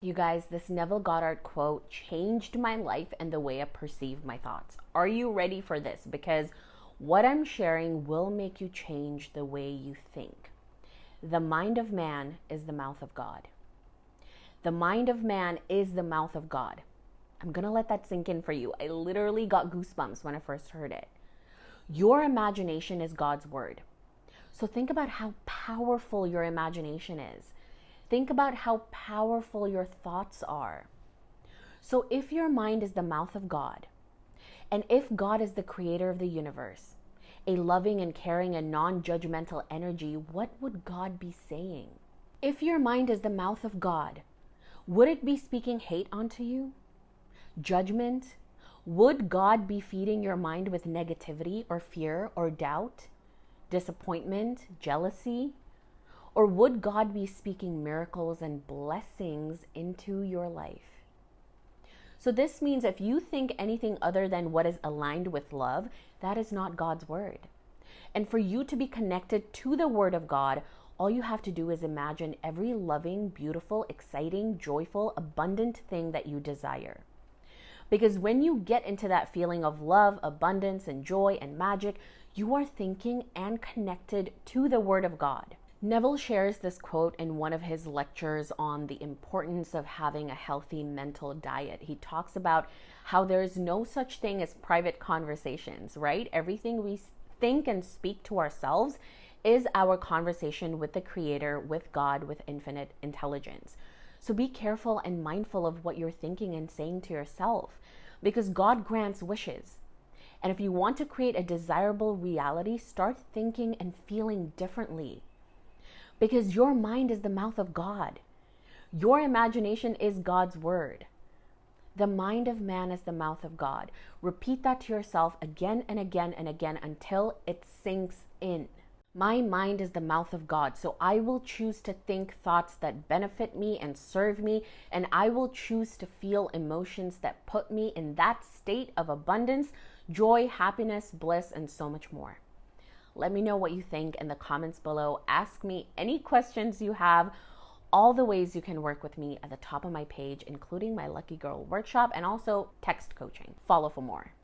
You guys, this Neville Goddard quote changed my life and the way I perceive my thoughts. Are you ready for this? Because what I'm sharing will make you change the way you think. The mind of man is the mouth of God. The mind of man is the mouth of God. I'm going to let that sink in for you. I literally got goosebumps when I first heard it. Your imagination is God's word. So think about how powerful your imagination is. Think about how powerful your thoughts are. So if your mind is the mouth of God, and if God is the creator of the universe, a loving and caring and non-judgmental energy, what would God be saying? If your mind is the mouth of God, would it be speaking hate onto you? Judgment? Would God be feeding your mind with negativity or fear or doubt, disappointment, jealousy? Or would God be speaking miracles and blessings into your life? So this means if you think anything other than what is aligned with love, that is not God's word. And for you to be connected to the word of God, all you have to do is imagine every loving, beautiful, exciting, joyful, abundant thing that you desire. Because when you get into that feeling of love, abundance, and joy and magic, you are thinking and connected to the word of God. Neville shares this quote in one of his lectures on the importance of having a healthy mental diet. He talks about how there is no such thing as private conversations, right? Everything we think and speak to ourselves is our conversation with the Creator, with God, with infinite intelligence. So be careful and mindful of what you're thinking and saying to yourself, because God grants wishes. And if you want to create a desirable reality, start thinking and feeling differently. Because your mind is the mouth of God. Your imagination is God's word. The mind of man is the mouth of God. Repeat that to yourself again and again and again until it sinks in. My mind is the mouth of God, so I will choose to think thoughts that benefit me and serve me, and I will choose to feel emotions that put me in that state of abundance, joy, happiness, bliss, and so much more. Let me know what you think in the comments below. Ask me any questions you have. All the ways you can work with me at the top of my page, including my Lucky Girl workshop and also text coaching. Follow for more.